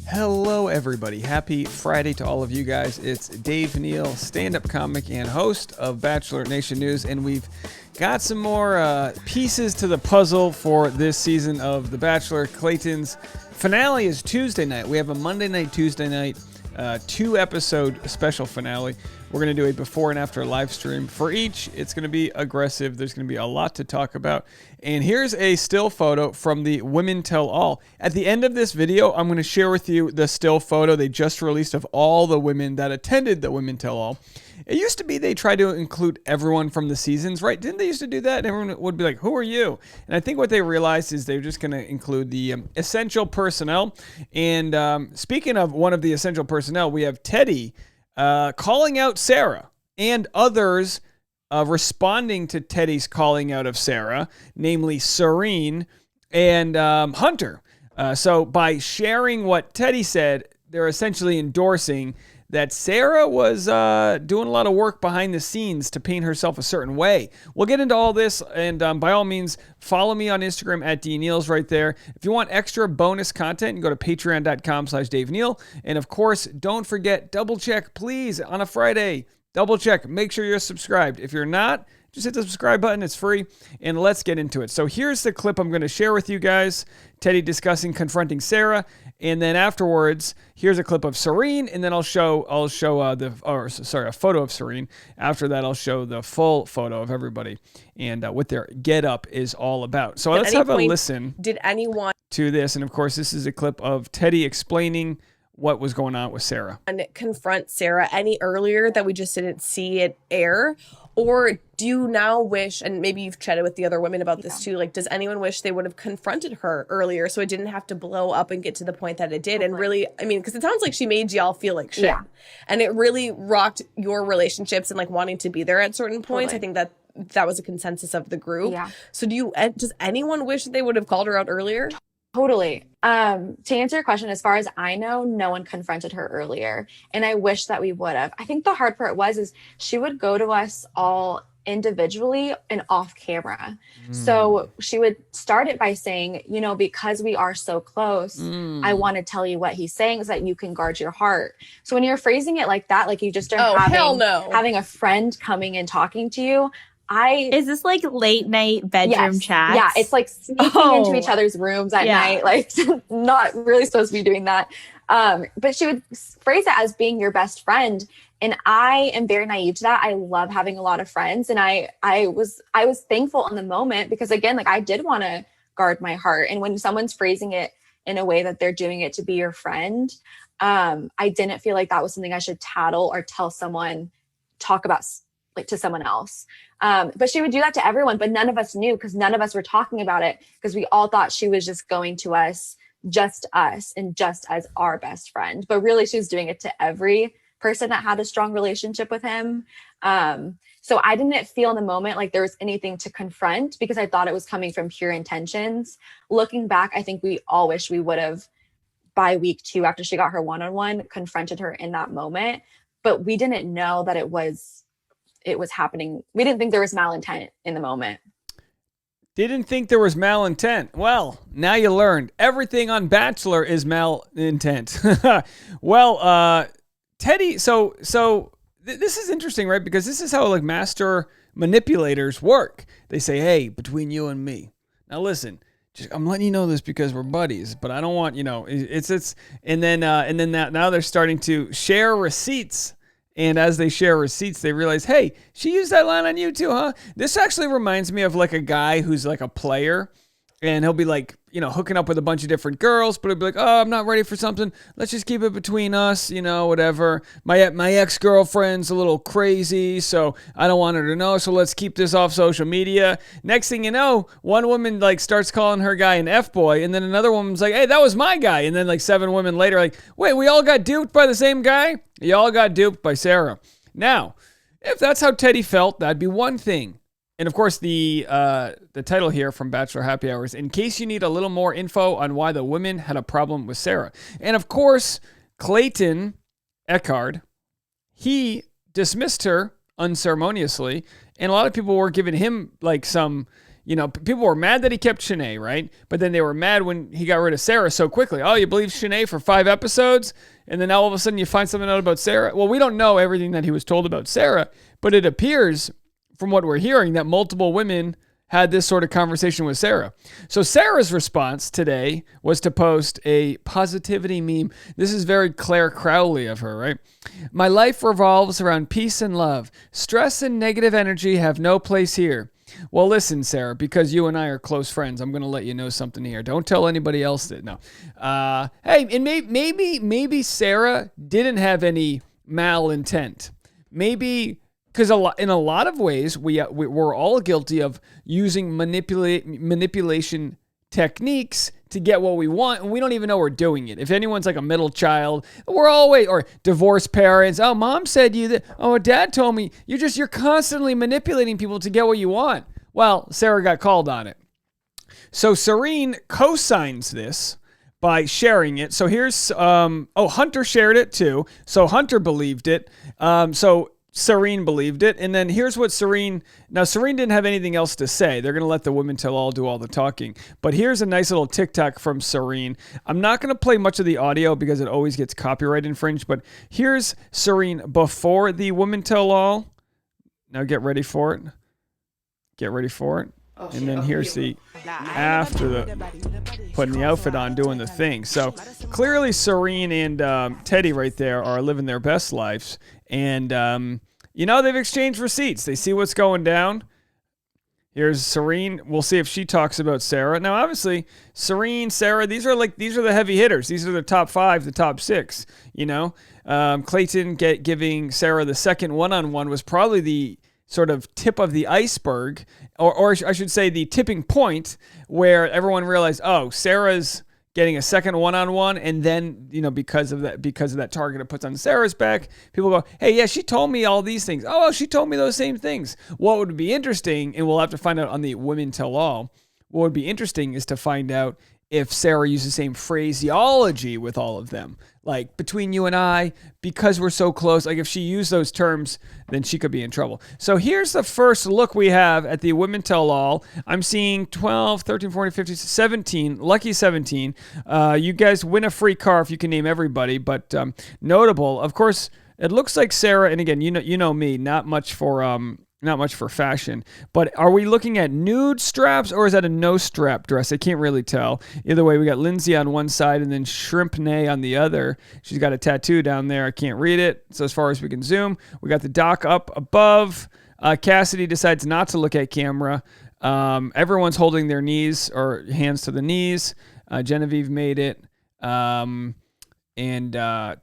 Hello, everybody. Happy Friday to all of you guys. It's Dave Neal, stand-up comic and host of Bachelor Nation News, and we've got some more pieces to the puzzle for this season of The Bachelor. Clayton's finale is Tuesday night. We have a Monday night, Tuesday night, 2-episode special finale. We're going to do a before and after live stream for each. It's going to be aggressive. There's going to be a lot to talk about. And here's a still photo from the Women Tell All. At the end of this video, I'm going to share with you the still photo they just released of all the women that attended the Women Tell All. It used to be they tried to include everyone from the seasons, right? Didn't they used to do that? And everyone would be like, who are you? And I think what they realized is they're just going to include the essential personnel. And speaking of one of the essential personnel, we have Teddy calling out Sarah and others responding to Teddy's calling out of Sarah, namely Serene and Hunter. So by sharing what Teddy said, they're essentially endorsing that Sarah was doing a lot of work behind the scenes to paint herself a certain way. We'll get into all this, and by all means, follow me on Instagram at DNeals right there. If you want extra bonus content, you go to patreon.com/Dave Neal. And of course, don't forget, double check, please, on a Friday. Double check. Make sure you're subscribed. If you're not, just hit the subscribe button. It's free. And let's get into it. So here's the clip I'm going to share with you guys. Teddy discussing confronting Sarah. And then afterwards, here's a clip of Serene. And then I'll show a photo of Serene. After that, I'll show the full photo of everybody and what their get up is all about. So let's have a listen to this. And of course, this is a clip of Teddy explaining what was going on with Sarah. And confront Sarah any earlier that we just didn't see it air? Or do you now wish, and maybe you've chatted with the other women about this too, like, does anyone wish they would have confronted her earlier so it didn't have to blow up and get to the point that it did? And really, I mean, because it sounds like she made y'all feel like shit. Yeah. And it really rocked your relationships and like wanting to be there at certain points. I think that was a consensus of the group. Yeah. So does anyone wish they would have called her out earlier? Totally. To answer your question, as far as I know, no one confronted her earlier. And I wish that we would have. I think the hard part is she would go to us all individually and off camera. So she would start it by saying, because we are so close, I want to tell you what he's saying so that you can guard your heart. So when you're phrasing it like that, like you just are having a friend coming and talking to you, is this like late night bedroom chat? Yeah, it's like sneaking into each other's rooms at night, like not really supposed to be doing that. But she would phrase it as being your best friend. And I am very naive to that. I love having a lot of friends. And I was thankful in the moment because again, like I did want to guard my heart. And when someone's phrasing it in a way that they're doing it to be your friend, I didn't feel like that was something I should tattle or tell someone, talk about like to someone else. But she would do that to everyone, but none of us knew because none of us were talking about it because we all thought she was just going to us and just as our best friend. But really she was doing it to every person that had a strong relationship with him. So I didn't feel in the moment like there was anything to confront because I thought it was coming from pure intentions. Looking back, I think we all wish we would have by week 2 after she got her one-on-one confronted her in that moment, but we didn't know that it was happening. We didn't think there was malintent in the moment. Didn't think there was malintent. Well, now you learned. Everything on Bachelor is malintent. Well, Teddy, so this is interesting, right? Because this is how like master manipulators work. They say, hey, between you and me. Now listen, I'm letting you know this because we're buddies, but I don't want, it's and then now they're starting to share receipts. And as they share receipts, they realize, hey, she used that line on you too, huh? This actually reminds me of like a guy who's like a player and he'll be like, hooking up with a bunch of different girls, but he'll be like, oh, I'm not ready for something. Let's just keep it between us, whatever. My ex-girlfriend's a little crazy, so I don't want her to know, so let's keep this off social media. Next thing you know, one woman like starts calling her guy an F-boy, and then another woman's like, hey, that was my guy. And then like 7 women later, like, wait, we all got duped by the same guy? You all got duped by Sarah. Now, if that's how Teddy felt, that'd be one thing. And of course, the title here from Bachelor Happy Hour is in case you need a little more info on why the women had a problem with Sarah. And of course, Clayton Eckhard, he dismissed her unceremoniously. And a lot of people were giving him like some, people were mad that he kept Shanae, right? But then they were mad when he got rid of Sarah so quickly. Oh, you believe Shanae for 5 episodes? And then all of a sudden you find something out about Sarah? Well, we don't know everything that he was told about Sarah, but it appears from what we're hearing that multiple women had this sort of conversation with Sarah. So Sarah's response today was to post a positivity meme. This is very Claire Crowley of her, right? My life revolves around peace and love. Stress and negative energy have no place here. Well, listen, Sarah, because you and I are close friends, I'm going to let you know something here. Don't tell anybody else that. No. Hey, and maybe Sarah didn't have any malintent. Maybe because in a lot of ways we're all guilty of using manipulation techniques to get what we want, and we don't even know we're doing it. If anyone's like a middle child, we're always, or divorced parents, oh, mom said you that, oh, dad told me, you're constantly manipulating people to get what you want. Well, Sarah got called on it. So Serene co-signs this by sharing it. So here's, Hunter shared it too. So Hunter believed it. So Serene believed it. And then here's what Serene didn't have anything else to say. They're going to let the women tell all do all the talking. But here's a nice little TikTok from Serene. I'm not going to play much of the audio because it always gets copyright infringed. But here's Serene before the women tell all. Now get ready for it. Oh, and then here's the after the putting the outfit on, doing the thing. So clearly Serene and Teddy right there are living their best lives. And, they've exchanged receipts. They see what's going down. Here's Serene. We'll see if she talks about Sarah. Now, obviously, Serene, Sarah, these are the heavy hitters. These are the top 5, the top 6, Clayton giving Sarah the second one-on-one was probably the sort of tip of the iceberg, or I should say the tipping point where everyone realized, oh, Sarah's getting a second one-on-one, and then, because of that target it puts on Sarah's back, people go, hey, yeah, she told me all these things. Oh, she told me those same things. What would be interesting, and we'll have to find out on the Women Tell All, what would be interesting is to find out if Sarah used the same phraseology with all of them. Like, between you and I, because we're so close, like if she used those terms, then she could be in trouble. So here's the first look we have at the Women Tell All. I'm seeing 12, 13, 14, 15, 17, lucky 17. You guys win a free car if you can name everybody, but notable. Of course, it looks like Sarah, and again, you know me, not much for fashion, but are we looking at nude straps or is that a no strap dress? I can't really tell. Either way, we got Lindsay on one side and then Shrimpney on the other. She's got a tattoo down there. I can't read it. So as far as we can zoom, we got the doc up above. Cassidy decides not to look at camera. Everyone's holding their knees or hands to the knees. Genevieve made it. And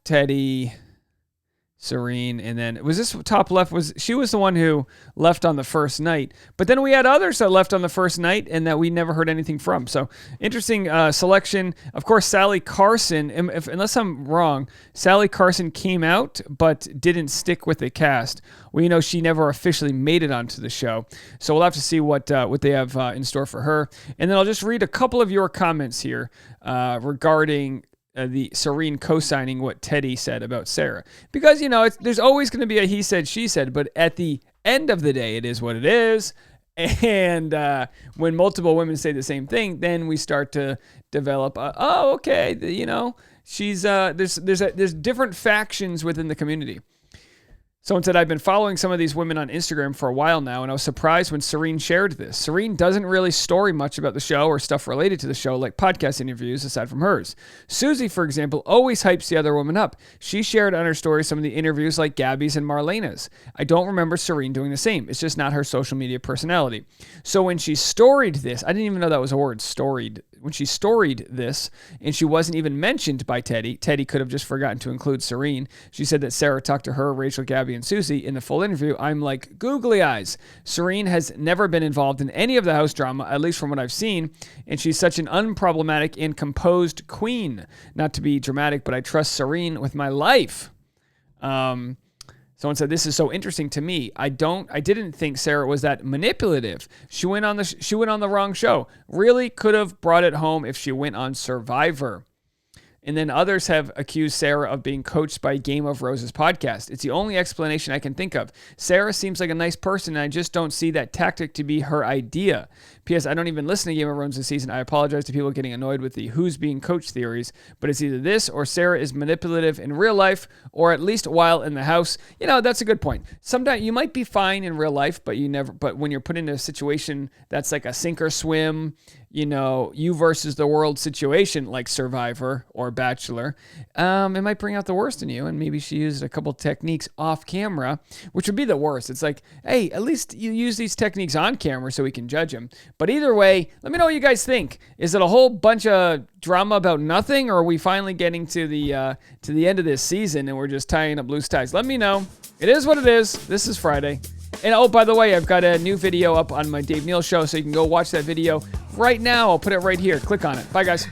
Teddy, Serene, and then was this top left? She was the one who left on the first night, but then we had others that left on the first night and that we never heard anything from. So interesting selection. Of course, Sally Carson, unless I'm wrong, Sally Carson came out but didn't stick with the cast. We know she never officially made it onto the show, so we'll have to see what they have in store for her. And then I'll just read a couple of your comments here regarding the Serene co-signing what Teddy said about Sarah. Because, there's always going to be a he said, she said, but at the end of the day, it is what it is. And when multiple women say the same thing, then we start to develop, okay, she's there's different factions within the community. Someone said, I've been following some of these women on Instagram for a while now, and I was surprised when Serene shared this. Serene doesn't really story much about the show or stuff related to the show, like podcast interviews, aside from hers. Susie, for example, always hypes the other woman up. She shared on her story some of the interviews like Gabby's and Marlena's. I don't remember Serene doing the same. It's just not her social media personality. So when she storied this, I didn't even know that was a word, storied. When she storied this, and she wasn't even mentioned by Teddy could have just forgotten to include Serene. She said that Sarah talked to her, Rachel, Gabby, and Susie in the full interview. I'm like, googly eyes. Serene has never been involved in any of the house drama, at least from what I've seen, and she's such an unproblematic and composed queen. Not to be dramatic, but I trust Serene with my life. Someone said, this is so interesting to me. I didn't think Sarah was that manipulative. She went on the wrong show. Really could have brought it home if she went on Survivor. And then others have accused Sarah of being coached by Game of Roses podcast. It's the only explanation I can think of. Sarah seems like a nice person, and I just don't see that tactic to be her idea. P.S. I don't even listen to Game of Roses this season. I apologize to people getting annoyed with the who's being coached theories, but it's either this or Sarah is manipulative in real life, or at least while in the house. That's a good point. Sometimes you might be fine in real life, but when you're put in a situation that's like a sink or swim, you versus the world situation, like Survivor or Bachelor, it might bring out the worst in you. And maybe she used a couple techniques off camera, which would be the worst. It's like, hey, at least you use these techniques on camera so we can judge them. But either way, let me know what you guys think. Is it a whole bunch of drama about nothing, or are we finally getting to the end of this season and we're just tying up loose ties? Let me know. It is what it is. This is Friday. And oh, by the way, I've got a new video up on my Dave Neal show, so you can go watch that video right now. I'll put it right here. Click on it. Bye, guys.